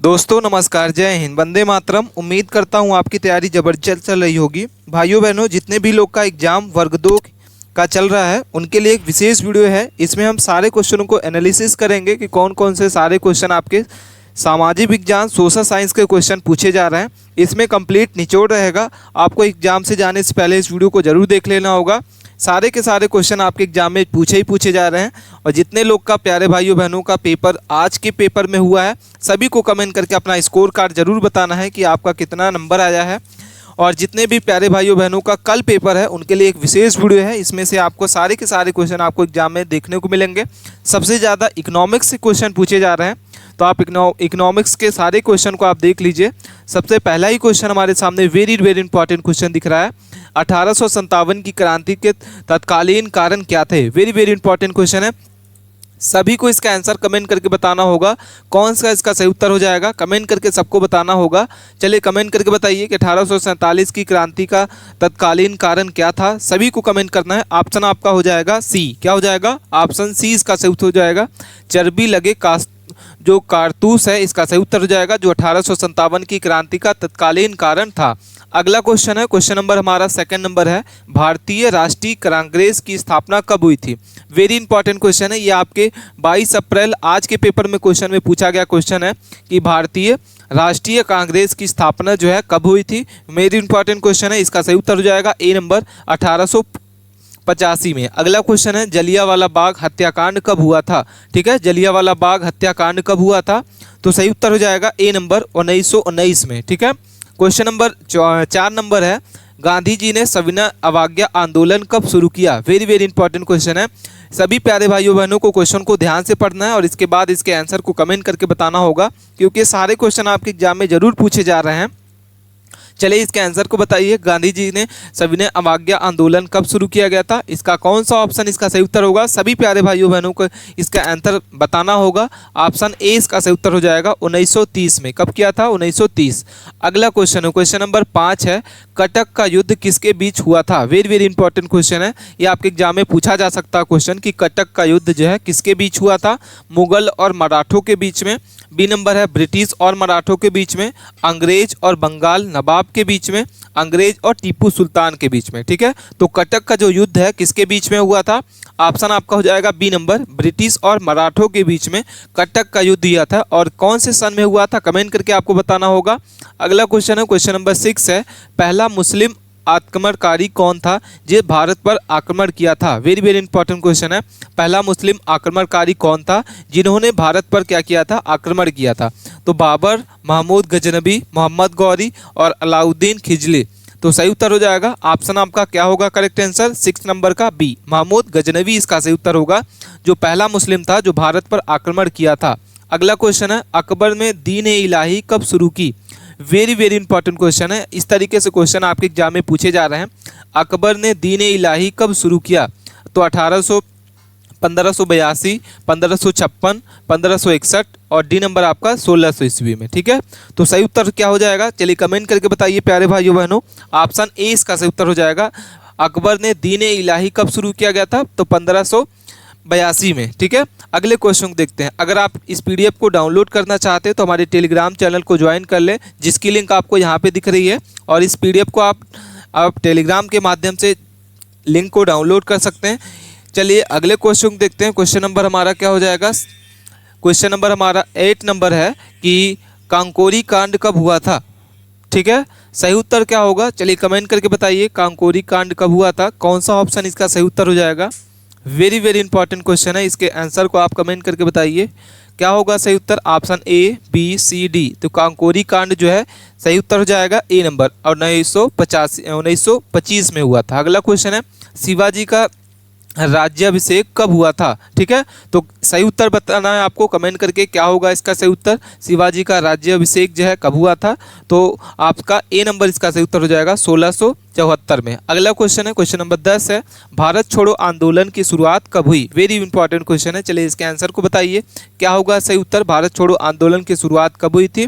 दोस्तों नमस्कार, जय हिंद, वंदे मातरम। उम्मीद करता हूँ आपकी तैयारी ज़बरदस्त चल रही होगी। भाइयों बहनों, जितने भी लोग का एग्ज़ाम वर्ग 2 का चल रहा है उनके लिए एक विशेष वीडियो है। इसमें हम सारे क्वेश्चनों को एनालिसिस करेंगे कि कौन कौन से सारे क्वेश्चन आपके सामाजिक विज्ञान सोशल साइंस के क्वेश्चन पूछे जा रहे हैं। इसमें कंप्लीट निचोड़ रहेगा। आपको एग्जाम से जाने से पहले इस वीडियो को ज़रूर देख लेना होगा। सारे के सारे क्वेश्चन आपके एग्जाम में पूछे जा रहे हैं। और जितने लोग का प्यारे भाइयों बहनों का पेपर आज के पेपर में हुआ है, सभी को कमेंट करके अपना स्कोर कार्ड जरूर बताना है कि आपका कितना नंबर आया है। और जितने भी प्यारे भाइयों बहनों का कल पेपर है उनके लिए एक विशेष वीडियो है। इसमें से आपको सारे के सारे क्वेश्चन आपको एग्जाम में देखने को मिलेंगे। सबसे ज़्यादा इकोनॉमिक्स से क्वेश्चन पूछे जा रहे हैं, तो आप इकोनॉमिक्स के सारे क्वेश्चन को आप देख लीजिए। सबसे पहला ही क्वेश्चन हमारे सामने वेरी इंपॉर्टेंट क्वेश्चन दिख रहा है। 1857 की क्रांति के तत्कालीन कारण क्या थे? वेरी इंपॉर्टेंट क्वेश्चन है। सभी को इसका आंसर कमेंट करके बताना होगा। कौन सा इसका सही उत्तर हो जाएगा, कमेंट करके सबको बताना होगा। चलिए कमेंट करके बताइए कि 1847 की क्रांति का तत्कालीन कारण क्या था। सभी को कमेंट करना है। ऑप्शन आपका हो जाएगा सी। क्या हो जाएगा? ऑप्शन सी इसका सही उत्तर हो जाएगा। चर्बी लगे जो कारतूस है इसका सही उत्तर हो जाएगा, जो 1857 की क्रांति का तत्कालीन कारण था। अगला क्वेश्चन है, क्वेश्चन नंबर हमारा सेकंड नंबर है। भारतीय राष्ट्रीय कांग्रेस की स्थापना कब हुई थी? वेरी इंपॉर्टेंट क्वेश्चन है। ये आपके 22 अप्रैल आज के पेपर में क्वेश्चन में पूछा गया क्वेश्चन है कि भारतीय राष्ट्रीय कांग्रेस की स्थापना जो है कब हुई थी। वेरी इंपॉर्टेंट क्वेश्चन है। इसका सही उत्तर हो जाएगा ए नंबर 1885 में। अगला क्वेश्चन है, जलियांवाला बाग हत्याकांड कब हुआ था? ठीक है, जलियांवाला बाग हत्याकांड कब हुआ था? तो सही उत्तर हो जाएगा ए नंबर 1919 में। ठीक है, क्वेश्चन नंबर 4 नंबर है, गांधी जी ने सविनय अवज्ञा आंदोलन कब शुरू किया? वेरी इंपॉर्टेंट क्वेश्चन है। सभी प्यारे भाइयों बहनों को क्वेश्चन को ध्यान से पढ़ना है और इसके बाद इसके आंसर को कमेंट करके बताना होगा, क्योंकि सारे क्वेश्चन आपके एग्जाम में जरूर पूछे जा रहे हैं। चलिए इसके आंसर को बताइए। गांधी जी ने सविनय अवज्ञा आंदोलन कब शुरू किया गया था? इसका कौन सा ऑप्शन इसका सही उत्तर होगा? सभी प्यारे भाइयों बहनों को इसका आंसर बताना होगा। ऑप्शन ए इसका सही उत्तर हो जाएगा 1930 में। कब किया था? 1930। अगला क्वेश्चन है, क्वेश्चन नंबर 5 है, कटक का युद्ध किसके बीच हुआ था? वेरी इंपॉर्टेंट क्वेश्चन है। ये आपके एग्जाम में पूछा जा सकता है क्वेश्चन कि कटक का युद्ध जो है किसके बीच हुआ था? मुगल और मराठों के बीच में। बी नंबर है, ब्रिटिश और मराठों के बीच में। अंग्रेज और बंगाल नवाब के बीच में। अंग्रेज और टीपू सुल्तान के बीच में। ठीक है, तो कटक का जो युद्ध है किसके बीच में हुआ था? ऑप्शन आपका हो जाएगा बी नंबर, ब्रिटिश और मराठों के बीच में कटक का युद्ध हुआ था। और कौन से सन में हुआ था, कमेंट करके आपको बताना होगा। अगला क्वेश्चन है, क्वेश्चन नंबर 6 है, पहला मुस्लिम आक्रमणकारी कौन था जो भारत पर आक्रमण किया था? वेरी इंपॉर्टेंट क्वेश्चन है। पहला मुस्लिम आक्रमणकारी कौन था जिन्होंने भारत पर क्या किया था? आक्रमण किया था। तो बाबर, महमूद गजनबी, मोहम्मद गौरी और अलाउद्दीन खिजली। तो सही उत्तर हो जाएगा, ऑप्शन आपका क्या होगा करेक्ट आंसर? 6 नंबर का बी, महमूद गजनबी इसका सही उत्तर होगा, जो पहला मुस्लिम था जो भारत पर आक्रमण किया था। अगला क्वेश्चन है, अकबर ने दीन ए इलाही कब शुरू की? वेरी इंपॉर्टेंट क्वेश्चन है। इस तरीके से क्वेश्चन आपके एग्जाम में पूछे जा रहे हैं। अकबर ने दीन ए इलाही कब शुरू किया? तो 1582, 1556, 1561 और डी नंबर आपका 1600 ईस्वी में। ठीक है, तो सही उत्तर क्या हो जाएगा? चलिए कमेंट करके बताइए प्यारे भाइयों बहनों। ऑप्शन ए इसका सही उत्तर हो जाएगा। अकबर ने दीन ए इलाही कब शुरू किया गया था? तो 1582 में। ठीक है, अगले क्वेश्चन को देखते हैं। अगर आप इस पीडीएफ को डाउनलोड करना चाहते हैं तो हमारे टेलीग्राम चैनल को ज्वाइन कर लें, जिसकी लिंक आपको यहाँ पे दिख रही है। और इस पीडीएफ को आप टेलीग्राम के माध्यम से लिंक को डाउनलोड कर सकते हैं। चलिए अगले क्वेश्चन को देखते हैं। क्वेश्चन नंबर हमारा क्या हो जाएगा? क्वेश्चन नंबर हमारा 8 नंबर है कि कांकोरी कांड कब हुआ था? ठीक है, सही उत्तर क्या होगा? चलिए कमेंट करके बताइए, कांकोरी कांड कब हुआ था? कौन सा ऑप्शन इसका सही उत्तर हो जाएगा? वेरी इंपॉर्टेंट क्वेश्चन है। इसके आंसर को आप कमेंट करके बताइए, क्या होगा सही उत्तर? Option A, B, C, D. तो कांकोरी कांड जो है सही उत्तर हो जाएगा ए नंबर, और 1925 में हुआ था। अगला क्वेश्चन है, शिवाजी का राज्याभिषेक कब हुआ था? ठीक है, तो सही उत्तर बताना है आपको कमेंट करके, क्या होगा इसका सही उत्तर? शिवाजी का राज्याभिषेक जो है कब हुआ था? तो आपका ए नंबर इसका सही उत्तर हो जाएगा 1674 में। अगला क्वेश्चन है, क्वेश्चन नंबर 10 है, भारत छोड़ो आंदोलन की शुरुआत कब हुई? वेरी इंपॉर्टेंट क्वेश्चन है। चलिए इसके आंसर को बताइए, क्या होगा सही उत्तर? भारत छोड़ो आंदोलन की शुरुआत कब हुई थी?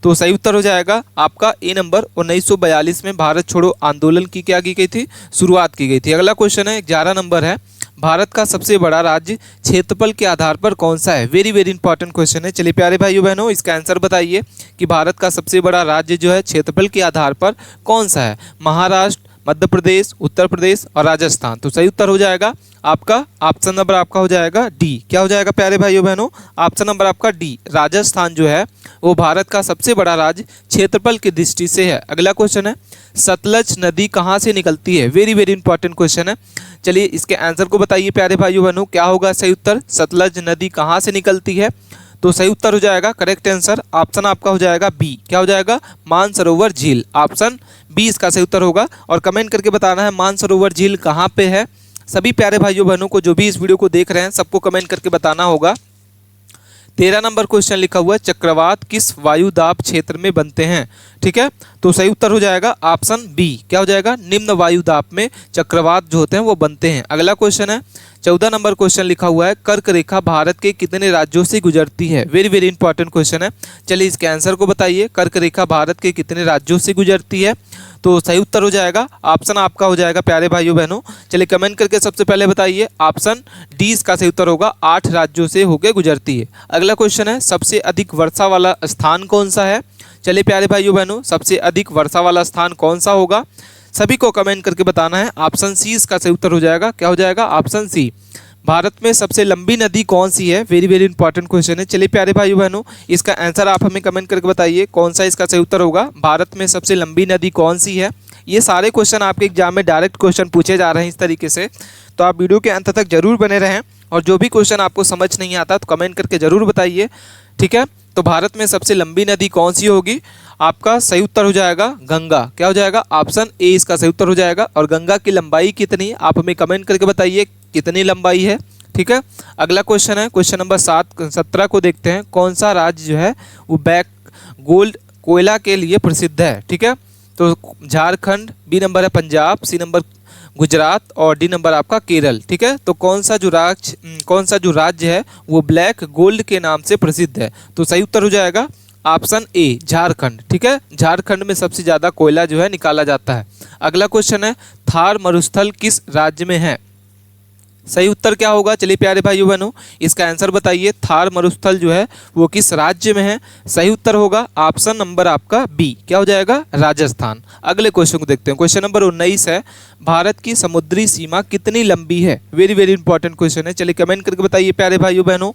तो सही उत्तर हो जाएगा आपका ए नंबर, 1942 में भारत छोड़ो आंदोलन की क्या की गई थी? शुरुआत की गई थी। अगला क्वेश्चन है, 11 नंबर है, भारत का सबसे बड़ा राज्य क्षेत्रफल के आधार पर कौन सा है? वेरी वेरी इंपॉर्टेंट क्वेश्चन है। चलिए प्यारे भाइयों बहनों, इसका आंसर बताइए कि भारत का सबसे बड़ा राज्य जो है क्षेत्रफल के आधार पर कौन सा है? महाराष्ट्र, मध्य प्रदेश, उत्तर प्रदेश और राजस्थान। तो सही उत्तर हो जाएगा आपका ऑप्शन नंबर आपका हो जाएगा डी। क्या हो जाएगा प्यारे भाइयों बहनों? ऑप्शन नंबर आपका डी। राजस्थान जो है वो भारत का सबसे बड़ा राज्य क्षेत्रफल की दृष्टि से है। अगला क्वेश्चन है, सतलज नदी कहाँ से निकलती है? वेरी वेरी इंपॉर्टेंट क्वेश्चन है। चलिए इसके आंसर को बताइए प्यारे भाइयों बहनों, क्या होगा सही उत्तर? सतलज नदी कहाँ से निकलती है? तो सही उत्तर हो जाएगा, करेक्ट आंसर ऑप्शन आपका हो जाएगा बी। क्या हो जाएगा? मानसरोवर झील। ऑप्शन बी इसका सही उत्तर होगा। और कमेंट करके बताना है मानसरोवर झील कहाँ पे है। सभी प्यारे भाइयों बहनों को जो भी इस वीडियो को देख रहे हैं सबको कमेंट करके बताना होगा। 13 नंबर क्वेश्चन लिखा हुआ है, चक्रवात किस वायुदाब क्षेत्र में बनते हैं? ठीक है, तो सही उत्तर हो जाएगा ऑप्शन बी। क्या हो जाएगा? निम्न वायुदाब में चक्रवात जो होते हैं वो बनते हैं। अगला क्वेश्चन है, 14 नंबर क्वेश्चन लिखा हुआ है, कर्क रेखा भारत के कितने राज्यों से गुजरती है? वेरी वेरी इंपॉर्टेंट क्वेश्चन है। चलिए इसके आंसर को बताइए, कर्क रेखा भारत के कितने राज्यों से गुजरती है? तो सही उत्तर हो जाएगा ऑप्शन आपका हो जाएगा प्यारे भाइयों बहनों। चलिए कमेंट करके सबसे पहले बताइए, ऑप्शन डी इसका सही उत्तर होगा, 8 राज्यों से होकर गुजरती है। अगला क्वेश्चन है, सबसे अधिक वर्षा वाला स्थान कौन सा है? चलिए प्यारे भाइयों बहनों, सबसे अधिक वर्षा वाला स्थान कौन सा होगा? सभी को कमेंट करके बताना है। ऑप्शन सी इसका सही उत्तर हो जाएगा। क्या हो जाएगा? Option C. भारत में सबसे लंबी नदी कौन सी है? वेरी वेरी इंपॉर्टेंट क्वेश्चन है। चलिए प्यारे भाइयों बहनों, इसका आंसर आप हमें कमेंट करके बताइए, कौन सा इसका सही उत्तर होगा? भारत में सबसे लंबी नदी कौन सी है? ये सारे क्वेश्चन आपके एग्जाम में डायरेक्ट क्वेश्चन पूछे जा रहे हैं इस तरीके से, तो आप वीडियो के अंत तक जरूर बने रहें। और जो भी क्वेश्चन आपको समझ नहीं आता तो कमेंट करके जरूर बताइए। ठीक है, तो भारत में सबसे लंबी नदी कौन सी होगी? आपका सही उत्तर हो जाएगा गंगा। क्या हो जाएगा? ऑप्शन ए इसका सही उत्तर हो जाएगा। और गंगा की लंबाई कितनी है आप हमें कमेंट करके बताइए, कितनी लंबाई है। ठीक है, अगला क्वेश्चन है, क्वेश्चन नंबर 17 को देखते हैं। कौन सा राज्य जो है वो ब्लैक गोल्ड कोयला के लिए प्रसिद्ध है? ठीक है, तो झारखंड, बी नंबर है पंजाब, सी नंबर गुजरात और डी नंबर आपका केरल। ठीक है, तो कौन सा जो राज्य है वो ब्लैक गोल्ड के नाम से प्रसिद्ध है? तो सही उत्तर हो जाएगा ऑप्शन ए झारखंड। ठीक है, झारखंड में सबसे ज़्यादा कोयला जो है निकाला जाता है। अगला क्वेश्चन है, थार मरुस्थल किस राज्य में है? सही उत्तर क्या होगा? चलिए प्यारे भाइयों बहनों, इसका आंसर बताइए, थार मरुस्थल जो है वो किस राज्य में है? सही उत्तर होगा ऑप्शन नंबर आपका बी। क्या हो जाएगा? राजस्थान। अगले क्वेश्चन को देखते हैं, क्वेश्चन नंबर 19 है, भारत की समुद्री सीमा कितनी लंबी है? वेरी वेरी इंपॉर्टेंट क्वेश्चन है। चलिए कमेंट करके बताइए प्यारे भाइयों बहनों,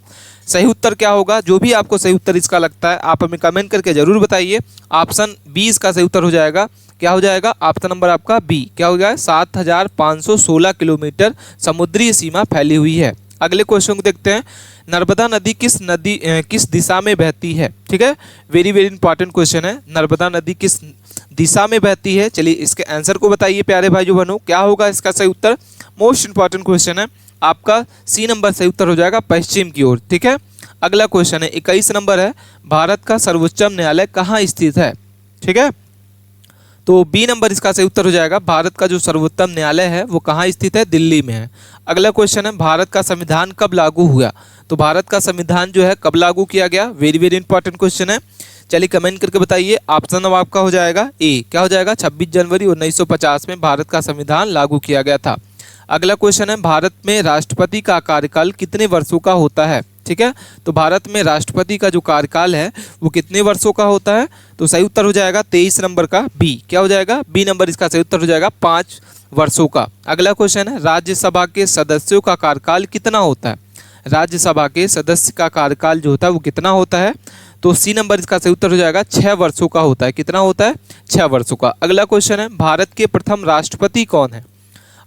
सही उत्तर क्या होगा? जो भी आपको सही उत्तर इसका लगता है आप हमें कमेंट करके जरूर बताइए। ऑप्शन बी इसका सही उत्तर हो जाएगा। क्या हो जाएगा? ऑप्शन नंबर आपका बी। क्या हो गया? 7516 किलोमीटर समुद्री सीमा फैली हुई है। अगले क्वेश्चन को देखते हैं, नर्मदा नदी किस दिशा में बहती है? ठीक है, वेरी वेरी इंपॉर्टेंट क्वेश्चन है, नर्मदा नदी किस दिशा में बहती है? चलिए इसके आंसर को बताइए प्यारे भाइयों बहनों, क्या होगा इसका सही उत्तर? मोस्ट इंपॉर्टेंट क्वेश्चन है, आपका सी नंबर सही उत्तर हो जाएगा, पश्चिम की ओर। ठीक है, अगला क्वेश्चन है 21 नंबर है, भारत का सर्वोच्च न्यायालय कहाँ स्थित है? ठीक है, तो बी नंबर इसका सही उत्तर हो जाएगा। भारत का जो सर्वोच्च न्यायालय है वो कहाँ स्थित है? दिल्ली में है। अगला क्वेश्चन है, भारत का संविधान कब लागू हुआ? तो भारत का संविधान जो है कब लागू किया गया? वेरी वेरी इंपॉर्टेंट क्वेश्चन है। चलिए कमेंट करके बताइए, ऑप्शन नंबर आपका हो जाएगा ए। क्या हो जाएगा? 26 जनवरी 1950 में भारत का संविधान लागू किया गया था। अगला क्वेश्चन है, भारत में राष्ट्रपति का कार्यकाल कितने वर्षों का होता है? ठीक है, तो भारत में राष्ट्रपति का जो कार्यकाल है वो कितने वर्षों का होता है? तो सही उत्तर हो जाएगा 23 नंबर का बी। क्या हो जाएगा? बी नंबर इसका सही उत्तर हो जाएगा, 5 वर्षों का। अगला क्वेश्चन है, राज्यसभा के सदस्यों का कार्यकाल कितना होता है? राज्यसभा के सदस्य का कार्यकाल जो होता है वो कितना होता है? तो सी नंबर इसका सही उत्तर हो जाएगा, 6 वर्षों का होता है। कितना होता है? 6 वर्षों का। अगला क्वेश्चन है, भारत के प्रथम राष्ट्रपति कौन है?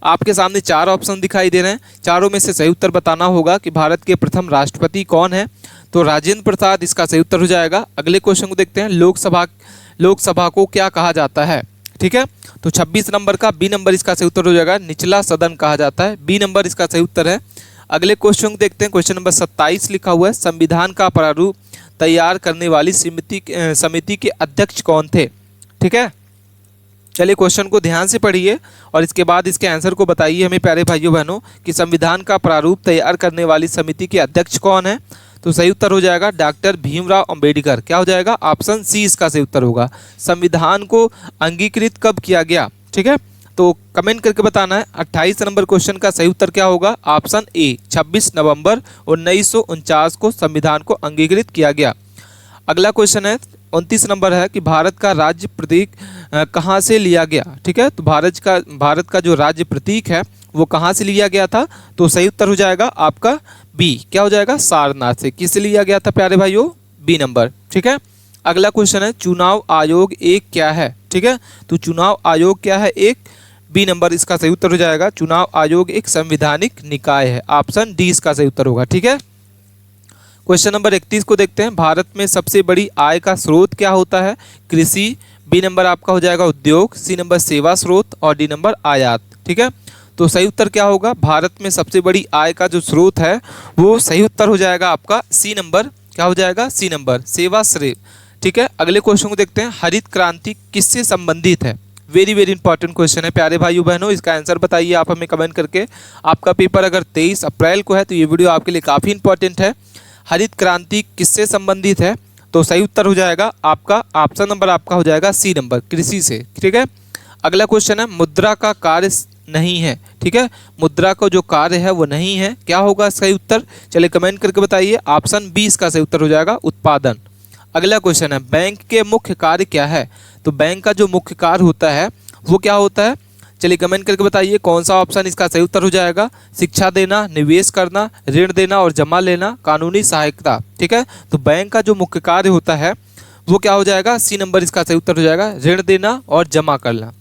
आपके सामने 4 ऑप्शन दिखाई दे रहे हैं, चारों में से सही उत्तर बताना होगा कि भारत के प्रथम राष्ट्रपति कौन है। तो राजेंद्र प्रसाद इसका सही उत्तर हो जाएगा। अगले क्वेश्चन को देखते हैं, लोकसभा को क्या कहा जाता है? ठीक है, तो 26 नंबर का बी नंबर इसका सही उत्तर हो जाएगा, निचला सदन कहा जाता है। बी नंबर इसका सही उत्तर है। अगले क्वेश्चन को देखते हैं, क्वेश्चन नंबर 27 लिखा हुआ है, संविधान का प्रारूप तैयार करने वाली समिति के अध्यक्ष कौन थे? ठीक है, चलिए क्वेश्चन को ध्यान से पढ़िए और इसके बाद इसके आंसर को बताइए हमें प्यारे भाइयों बहनों कि संविधान का प्रारूप तैयार करने वाली समिति के अध्यक्ष कौन है? तो सही उत्तर हो जाएगा डॉक्टर भीमराव अंबेडकर। क्या हो जाएगा? ऑप्शन सी इसका सही उत्तर होगा। संविधान को अंगीकृत कब किया गया? ठीक है, तो कमेंट करके बताना है 28 नंबर क्वेश्चन का सही उत्तर क्या होगा। ऑप्शन ए 26 नवंबर 1949 को संविधान को अंगीकृत किया गया। अगला क्वेश्चन है 29 नंबर है कि भारत का राज्य प्रतीक कहाँ से लिया गया। ठीक है, तो भारत का जो राज्य प्रतीक है वो कहाँ से लिया गया था। तो सही उत्तर हो जाएगा आपका बी, क्या हो जाएगा, सारनाथ से। किससे लिया गया था प्यारे भाइयों, बी नंबर। ठीक है, अगला क्वेश्चन है चुनाव आयोग एक क्या है। ठीक है, तो चुनाव आयोग क्या है, एक, बी नंबर इसका सही उत्तर हो जाएगा। चुनाव आयोग एक संवैधानिक निकाय है, ऑप्शन डी इसका सही उत्तर होगा। ठीक है, क्वेश्चन नंबर 31 को देखते हैं। भारत में सबसे बड़ी आय का स्रोत क्या होता है, कृषि, बी नंबर आपका हो जाएगा उद्योग, सी नंबर सेवा स्रोत और डी नंबर आयात। ठीक है, तो सही उत्तर क्या होगा, भारत में सबसे बड़ी आय का जो स्रोत है वो सही उत्तर हो जाएगा आपका सी नंबर, क्या हो जाएगा, सी नंबर, सेवा श्रेय। ठीक है, अगले क्वेश्चन को देखते हैं। हरित क्रांति किससे संबंधित है। वेरी वेरी इंपॉर्टेंट क्वेश्चन है प्यारे भाइयों बहनों, इसका आंसर बताइए आप हमें कमेंट करके। आपका पेपर अगर 23 अप्रैल को है तो ये वीडियो आपके लिए काफ़ी इंपॉर्टेंट है। हरित क्रांति किससे संबंधित है, तो सही उत्तर हो जाएगा आपका ऑप्शन नंबर आपका हो जाएगा सी नंबर, कृषि से। ठीक है, अगला क्वेश्चन है मुद्रा का कार्य नहीं है। ठीक है, मुद्रा का जो कार्य है वो नहीं है, क्या होगा सही उत्तर, चलिए कमेंट करके बताइए। ऑप्शन बी इसका सही उत्तर हो जाएगा उत्पादन। अगला क्वेश्चन है बैंक के मुख्य कार्य क्या है। तो बैंक का जो मुख्य कार्य होता है वो क्या होता है, चलिए कमेंट करके बताइए कौन सा ऑप्शन इसका सही उत्तर हो जाएगा। शिक्षा देना, निवेश करना, ऋण देना और जमा लेना, कानूनी सहायता। ठीक है, तो बैंक का जो मुख्य कार्य होता है वो क्या हो जाएगा, सी नंबर इसका सही उत्तर हो जाएगा, ऋण देना और जमा करना।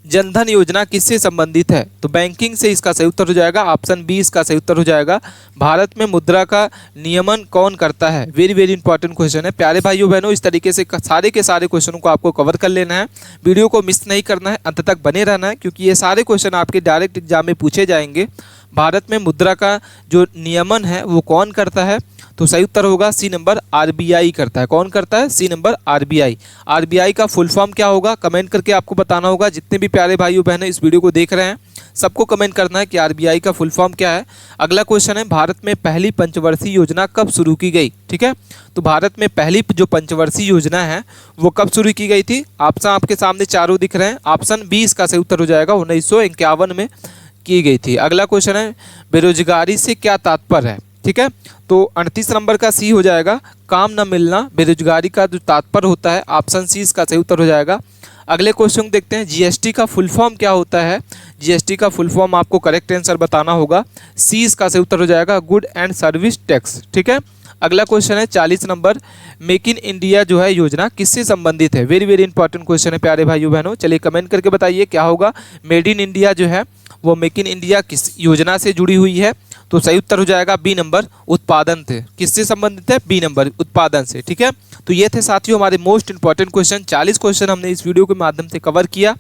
जनधन योजना किससे संबंधित है, तो बैंकिंग से इसका सही उत्तर हो जाएगा, ऑप्शन बी इसका सही उत्तर हो जाएगा। भारत में मुद्रा का नियमन कौन करता है, वेरी वेरी इंपॉर्टेंट क्वेश्चन है प्यारे भाइयों बहनों। इस तरीके से सारे के सारे क्वेश्चनों को आपको कवर कर लेना है, वीडियो को मिस नहीं करना है, अंत तक बने रहना है, क्योंकि ये सारे क्वेश्चन आपके डायरेक्ट एग्जाम में पूछे जाएंगे। भारत में मुद्रा का जो नियमन है वो कौन करता है, तो सही उत्तर होगा सी नंबर, आरबीआई करता है। कौन करता है, सी नंबर आरबीआई। आरबीआई का फुल फॉर्म क्या होगा, कमेंट करके आपको बताना होगा। जितने भी प्यारे भाइयों बहनें इस वीडियो को देख रहे हैं सबको कमेंट करना है कि आरबीआई का फुल फॉर्म क्या है। अगला क्वेश्चन है भारत में पहली पंचवर्षीय योजना कब शुरू की गई। ठीक है, तो भारत में पहली जो पंचवर्षीय योजना है वो कब शुरू की गई थी। ऑप्शन आपके सामने चारों दिख रहे हैं, ऑप्शन बी इसका सही उत्तर हो जाएगा, 1951 में की गई थी। अगला क्वेश्चन है बेरोजगारी से क्या तात्पर्य है। ठीक है, तो 38 नंबर का सी हो जाएगा, काम न मिलना बेरोजगारी का जो तात्पर्य होता है, ऑप्शन सी इसका सही उत्तर हो जाएगा। अगले क्वेश्चन देखते हैं जीएसटी का फुल फॉर्म क्या होता है। जीएसटी का फुल फॉर्म आपको करेक्ट आंसर बताना होगा, सी इसका सही उत्तर हो जाएगा, गुड एंड सर्विस टैक्स। ठीक है, अगला क्वेश्चन है 40 नंबर, मेक इन इंडिया जो है योजना किससे संबंधित है। वेरी वेरी इंपॉर्टेंट क्वेश्चन है प्यारे भाइयों बहनों, चलिए कमेंट करके बताइए क्या होगा। मेड इन इंडिया जो है वो मेक इन इंडिया किस योजना से जुड़ी हुई है, तो सही उत्तर हो जाएगा बी नंबर, उत्पादन थे। किससे संबंधित है, बी नंबर, उत्पादन से। ठीक है, तो ये थे साथियों हमारे मोस्ट इंपॉर्टेंट क्वेश्चन। 40 क्वेश्चन हमने इस वीडियो के माध्यम से कवर किया।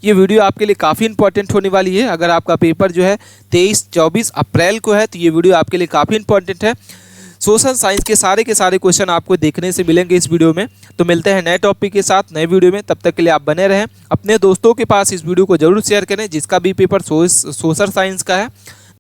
ये वीडियो आपके लिए काफ़ी इंपॉर्टेंट होने वाली है। अगर आपका पेपर जो है 23-24 अप्रैल को है तो ये वीडियो आपके लिए काफ़ी इंपॉर्टेंट है। सोशल साइंस के सारे क्वेश्चन आपको देखने से मिलेंगे इस वीडियो में। तो मिलते हैं नए टॉपिक के साथ नए वीडियो में, तब तक के लिए आप बने रहें। अपने दोस्तों के पास इस वीडियो को जरूर शेयर करें जिसका भी पेपर सोशल साइंस का है।